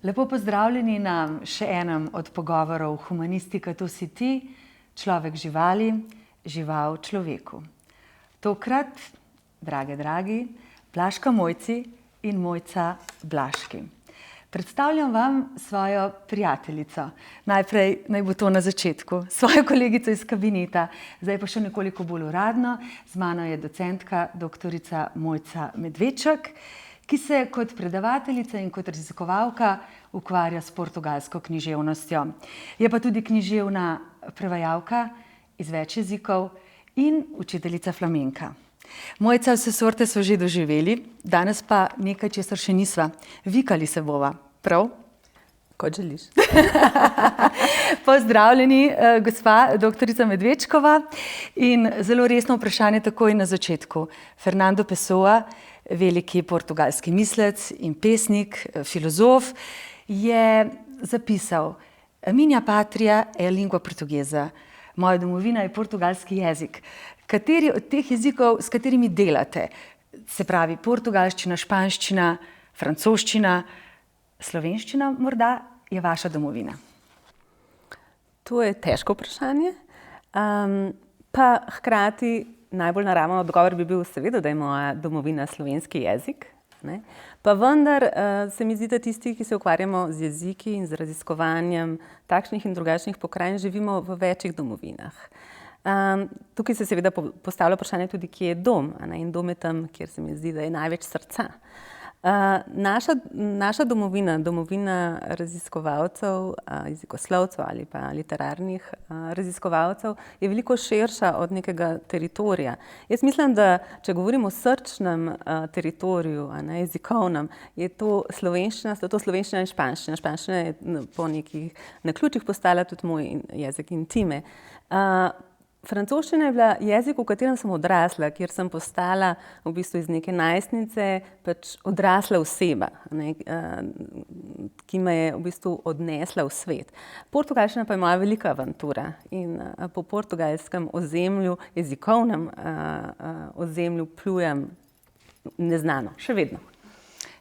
Lepo pozdravljeni na še enem od pogovorov Humanistika, to si ti, človek živali, žival človeku. Tokrat, dragi, Blaška Mojci in Mojca Blaški. Predstavljam vam svojo prijateljico. Najprej naj bo to na začetku, svojo kolegico iz kabineta, zdaj pa še nekoliko bolj uradno. Z mano je docentka doktorica Mojca Medveček, ki se kot predavateljica in kot raziskovalka ukvarja s portugalsko književnostjo. Je pa tudi književna prevajalka iz več jezikov in učiteljica flamenka. Mojca, vse sorte so že doživeli, danes pa nekaj, česar še nisva. Vikali se bova, prav? Kot želiš. Pozdravljeni, gospa doktorica Medvečkova. In zelo resno vprašanje takoj na začetku. Fernando Pessoa, veliki portugalski mislec in pesnik, filozof, je zapisal: Minha pátria é a língua portuguesa. Moja domovina je portugalski jezik. Kateri od teh jezikov, s katerimi delate? Se pravi portugalščina, španščina, francoščina, slovenščina morda je vaša domovina? To je težko vprašanje. Pa hkrati najbolj naraven odgovor bi bil seveda, da je moja domovina slovenski jezik. Ne? Pa vendar se mi zdi, da tisti, ki se ukvarjamo z jeziki in z raziskovanjem takšnih in drugačnih pokrajin, živimo v večjih domovinah. Tukaj se seveda postavlja vprašanje tudi, kje je dom. In dom je tam, kjer se mi zdi, da je največ srca. Naša domovina, domovina raziskovalcev, jezikoslovcev ali pa literarnih raziskovalcev je veliko širša od nekega teritorija. Jaz mislim, da če govorimo o srčnem teritoriju, jezikovnem, je to slovenščina in španščina. Španščina je po nekih naključjih postala tudi moj jezik intime. Francoščina je bila jezik, v katerem sem odrasla, kjer sem postala v bistvu iz neke najstnice pač odrasla oseba, ki me je v bistvu odnesla v svet. Portugalščina pa je moja velika avantura in po portugalskem ozemlju, jezikovnem ozemlju plujem neznano, še vedno.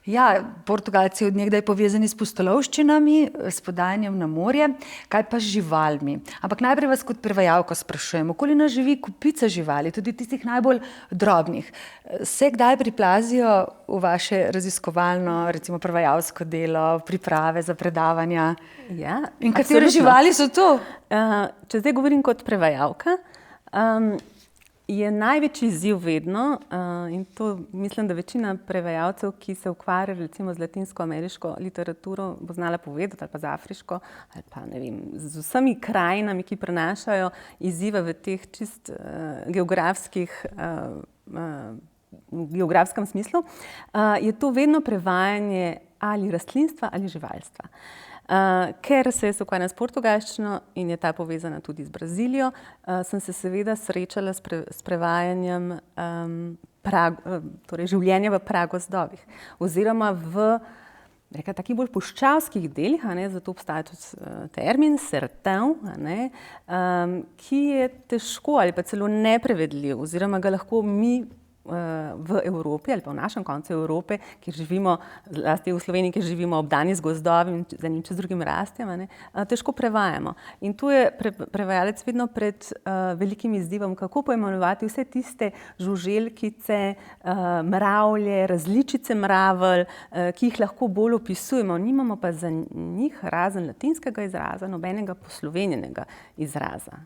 Ja, Portugalci od nekdaj povezani s pustolovščinami, s podajanjem na morje, kaj pa z živalmi. Ampak najprej vas kot prevajalko sprašujem, okoli nas živi kupica živali, tudi tistih najbolj drobnih. Se kdaj priplazijo v vaše raziskovalno, recimo prevajalsko delo, priprave za predavanja? Ja, in katere živali so to? Če zdaj govorim kot prevajalka, je največji izziv vedno, in to mislim, da večina prevajalcev, ki se ukvarja recimo z latinsko-ameriško literaturo, bo znala povedati, ali pa z afriško, ali pa ne vem, z vsemi krajinami, ki prenašajo izzive v teh čist geografskem smislu, je to vedno prevajanje ali rastlinstva ali živalstva. Ker se jaz ukvarjam s portugalščino in je ta povezana tudi z Brazilijo, sem se seveda srečala s prevajanjem torej življenja v pragozdovih oziroma v takih bolj puščavskih delih, zato obstaja tudi termin sertão, ki je težko ali pa celo neprevedljiv oziroma ga lahko mi v Evropi ali pa v našem koncu Evrope, kjer živimo, zlasti v Sloveniji, kjer živimo obdani z gozdovi in z enim čez drugim rastjem, težko prevajamo. In tu je prevajalec vedno pred velikim izzivom, kako poimenovati vse tiste žuželkice, mravlje, različice mravelj, ki jih lahko bolj opisujemo. Nimamo pa za njih razen latinskega izraza, nobenega poslovenjenega izraza.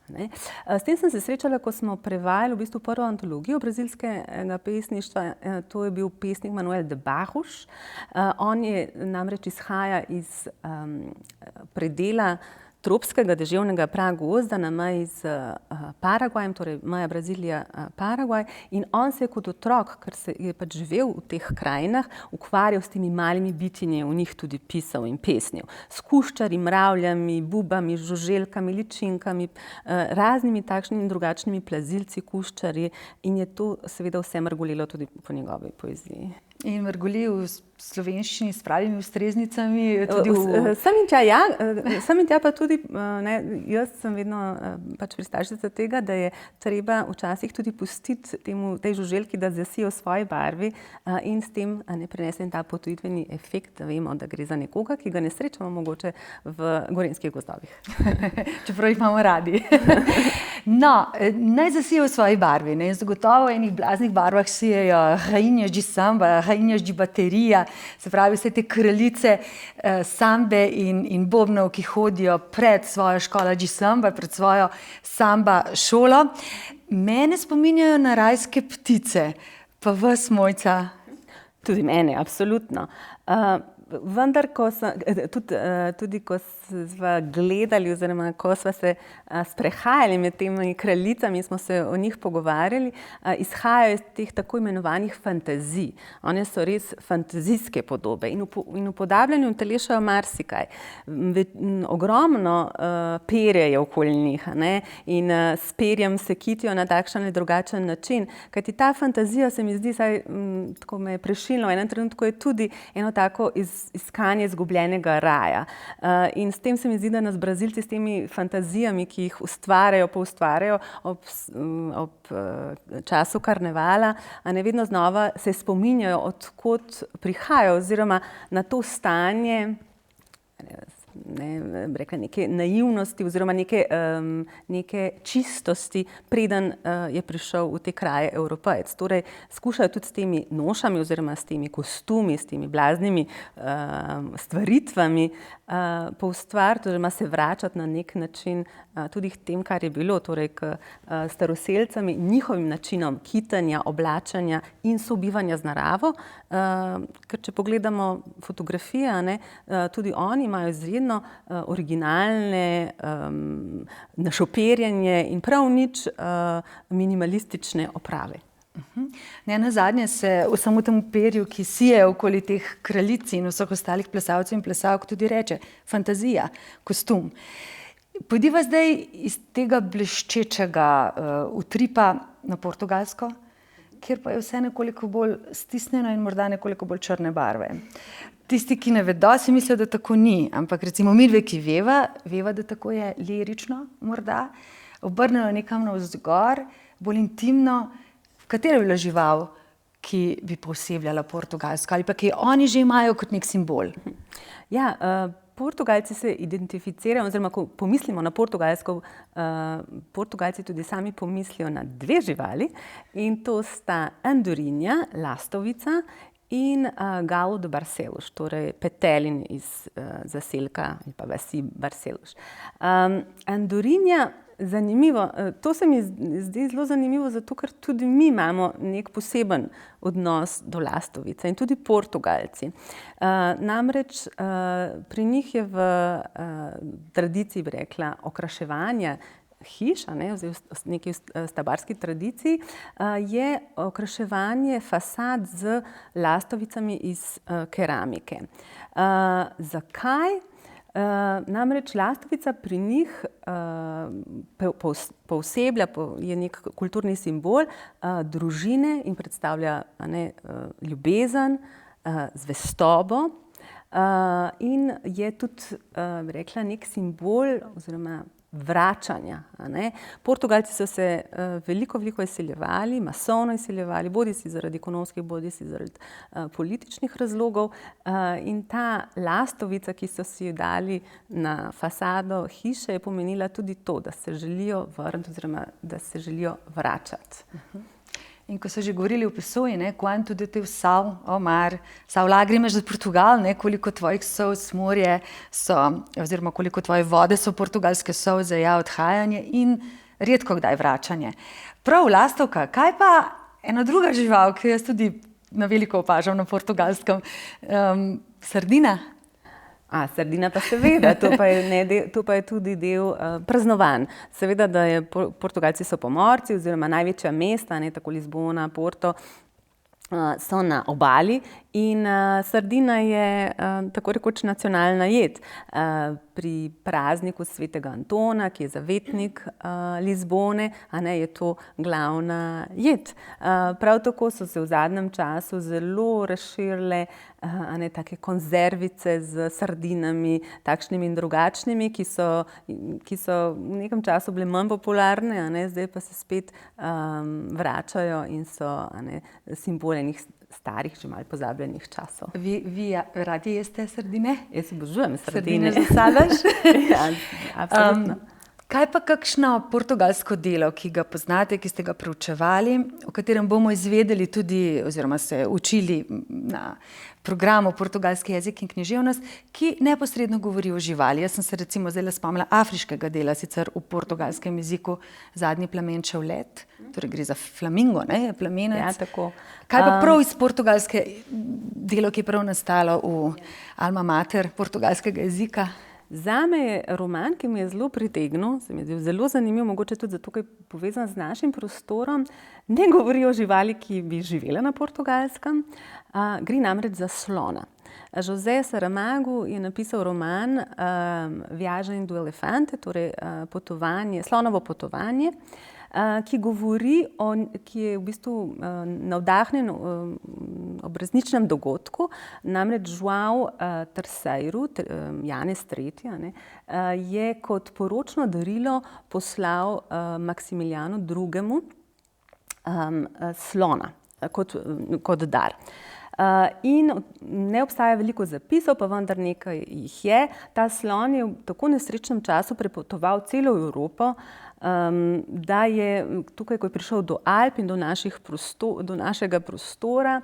S tem sem se srečala, ko smo prevajali v bistvu prvo antologijo brazilskega pesništva, to je bil pesnik Manuel de Barros. On je namreč izhaja iz predela tropskega deževnega pragozda na meji z Paragvajem, torej meja Brazilija-Paragvaj, in on se je kot otrok, ker je pač živel v teh krajinah, ukvarjal s temi malimi bitji, v njih tudi pisal in pesnil. S kuščarji, mravljami, bubami, žuželkami, ličinkami, raznimi takšnimi in drugačnimi plazilci, kuščarji, in je to seveda vse mrgolelo tudi po njegovi poeziji. In mrgoli v slovenščini s pravimi ustreznicami. Sem in tja, ja, sem in tja pa tudi, jaz sem vedno pač pristašica tega, da je treba včasih tudi pustiti tej žuželki, da zasijo v svoji barvi in s tem prenesem ta potujitveni efekt, da vemo, da gre za nekoga, ki ga ne srečamo mogoče v gorenjskih gozdovih. Čeprav jih imamo radi. No, naj zasijo v svoji barvi. Zagotovo v enih blaznih barvah sijejo rainhas de samba, rainhas de bateria, se pravi vse te kraljice sambe in bobnov, ki hodijo pred svojo školo de samba, pred svojo samba šolo. Mene spominjajo na rajske ptice, pa vas, Mojca? Tudi mene, absolutno. Vendar, tudi ko smo gledali oziroma ko smo se sprehajali med temi kraljicami, smo se o njih pogovarjali, izhajajo iz teh tako imenovanih fantazij. One so res fantazijske podobe in v upodabljanju utelešajo marsikaj. Ogromno perja je okoli njih, in s perjem se kitijo na takšen ali drugačen način. Kajti ta fantazija se mi zdi, tako me je prešilno, v enem trenutku je tudi eno tako iskanje izgubljenega raja. In s tem se mi zdi, da nas Brazilci s temi fantazijami, ki jih poustvarjajo ob času karnevala, vedno znova se spominjajo, od kod prihajajo oziroma na to stanje neke naivnosti oziroma neke čistosti, preden je prišel v te kraje Evropejec. Torej, skušajo tudi s temi nošami oziroma s temi kostumi, s temi blaznimi stvaritvami poustvariti oziroma se vračati na nek način tudi k tem, kar je bilo, torej k staroselcem, njihovim načinom kitanja, oblačanja in sobivanja z naravo. Ker če pogledamo fotografije, tudi oni imajo izredno originalne, našoperjanje in prav nič minimalistične oprave. Nazadnje se v samo tem perju, ki sije okoli teh kraljic in vseh ostalih plesalcev in plesalk, tudi reče fantazija, kostum. Pojdiva zdaj iz tega bleščečega utripa na Portugalsko, kjer pa je vse nekoliko bolj stisnjeno in morda nekoliko bolj črne barve. Tisti, ki ne vedo, si mislijo, da tako ni, ampak recimo midve, ki veva, da tako je lirično morda, obrnjeno nekam navzgor, bolj intimno. Katera je bila žival, ki bi poosebljala Portugalsko ali pa ki oni že imajo kot nek simbol? Ja, Portugalci se identificirajo, oziroma ko pomislimo na Portugalsko, Portugalci tudi sami pomislijo na dve živali in to sta andorinja, lastovica in galo de Barcelos, torej petelin iz zaselka ali pa vasi Barcelos. Andorinja, zanimivo, to se mi zdi zelo zanimivo, zato ker tudi mi imamo nek poseben odnos do lastovice in tudi Portugalci. Namreč pri njih je v tradiciji, bi rekla, okraševanja hiš, v neki stabarski tradiciji, je okraševanje fasad z lastovicami iz keramike. Zakaj? Namreč lastovica pri njih pooseblja, je nek kulturni simbol družine in predstavlja ljubezen, zvestobo in je tudi, bi rekla, nek simbol oziroma vračanja. Portugalci so se veliko izseljevali, masovno izseljevali, bodisi zaradi ekonomskih, bodisi zaradi političnih razlogov, in ta lastovica, ki so si jo dali na fasado hiše, je pomenila tudi to, da se želijo vrniti oziroma da se želijo vračati. In ko so že govorili o Pessoa, quanto de teu sal ao mar, sal lágrimas de Portugal, koliko tvojih solz morje so, oziroma koliko tvoje vode so portugalske solze, ja, odhajanje in redko kdaj vračanje. Prav, lastovka, kaj pa ena druga žival, ki jaz tudi na veliko opažam na Portugalskem, sardina? Sardina pa seveda, to pa je tudi del praznovanj. Seveda, da Portugalci so pomorci oziroma največja mesta, tako Lizbona, Porto, so na obali In sardina je tako rekoč nacionalna jed. Pri prazniku svetega Antona, ki je zavetnik Lizbone, je to glavna jed. Prav tako so se v zadnjem času zelo razširile take konzervice z sardinami, takšnimi in drugačnimi, ki so v nekem času bile manj popularne, zdaj pa se spet vračajo in so simbol enih starih, že malo pozabljenih časov. Vi radi jeste sardine? Jaz obožujem sardine. Sardine zasadaš? Ja, absolutno. Kaj pa kakšno portugalsko delo, ki ga poznate, ki ste ga preučevali, o katerem bomo izvedeli tudi, oziroma se učili na programu Portugalski jezik in književnost, ki neposredno govori o živali. Jaz sem se recimo zdaj spomnila afriškega dela, sicer v portugalskem jeziku Zadnji plamenčev let, torej gre za flamingo, je plamenec. Ja, tako. Kaj pa prav iz portugalske delo, ki je prav nastalo v alma mater portugalskega jezika? Zame je roman, ki me je zelo pritegnil, se mi je zelo zanimiv, mogoče tudi zato, ker je povezan z našim prostorom, ne govori o živali, ki bi živela na Portugalskem, gre namreč za slona. José Saramago je napisal roman Viagem do Elefante, torej slonovo potovanje, ki je v bistvu navdahnjen ob resničnem dogodku, namreč João III, Janez III, je kot poročno darilo poslal Maksimilijanu II. Slona kot dar. In ne obstaja veliko zapisov, pa vendar nekaj jih je. Ta slon je v tako nesrečnem času prepotoval celo Evropo, da je tukaj, ko je prišel do Alp in do našega prostora,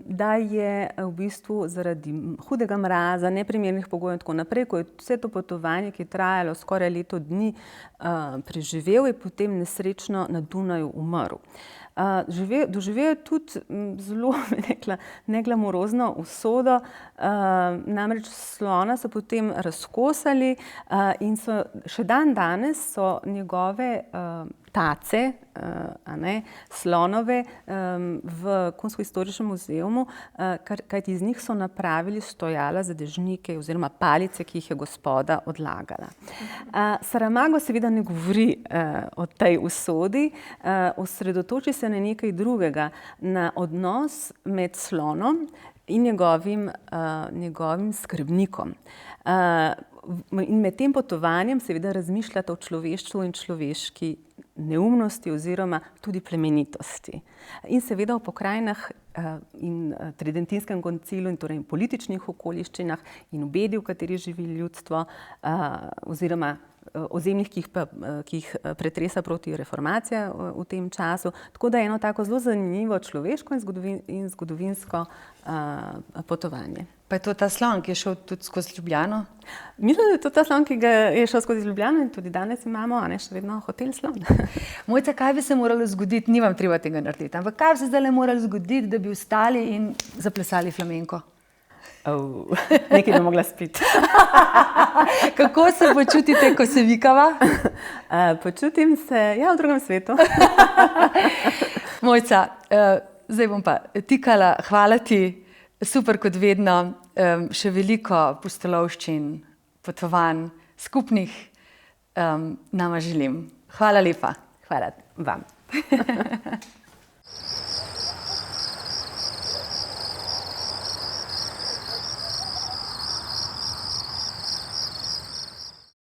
da je v bistvu zaradi hudega mraza, neprimernih pogojev in tako naprej, ko je vse to potovanje, ki je trajalo skoraj leto dni, preživel, je potem nesrečno na Dunaju umrl. Doživel je tudi zelo, rekla, neglamurozno usodo, namreč slona so potem razkosali in so še danes so njegove tace, slonove v Kunsthistoričnem muzeju, kajti iz njih so napravili stojala za dežnike oziroma palice, ki jih je gospoda odlagala. Saramago seveda ne govori o tej usodi, osredotoči se na nekaj drugega, na odnos med slonom in njegovim skrbnikom. In med tem potovanjem seveda razmišljata o človeštvu in človeški neumnosti oziroma tudi plemenitosti. In seveda o pokrajinah in Tridentinskem koncilu in torej političnih okoliščinah in v bedi, v kateri živi ljudstvo, oziroma ozemljih, ki jih pretresa proti reformacija v tem času. Tako da je eno tako zelo zanimivo človeško in zgodovinsko potovanje. Pa je to ta slon, ki je šel tudi skozi Ljubljano? Mislim, da je to ta slon, ki je šel skozi Ljubljano in tudi danes imamo še vedno hotel Slon. Mojca, kaj bi se moralo zgoditi, ni vam treba tega narediti, ampak kaj bi se zdaj moralo zgoditi, da bi vstali in zaplesali flamenko? Nekaj bi mogla spiti. Kako se počutite, ko se vikava? Počutim se, v drugem svetu. Mojca, zdaj bom pa tikala, hvala ti, super kot vedno, še veliko pustolovščin, potovanj, skupnih nama želim. Hvala lepa. Hvala vam.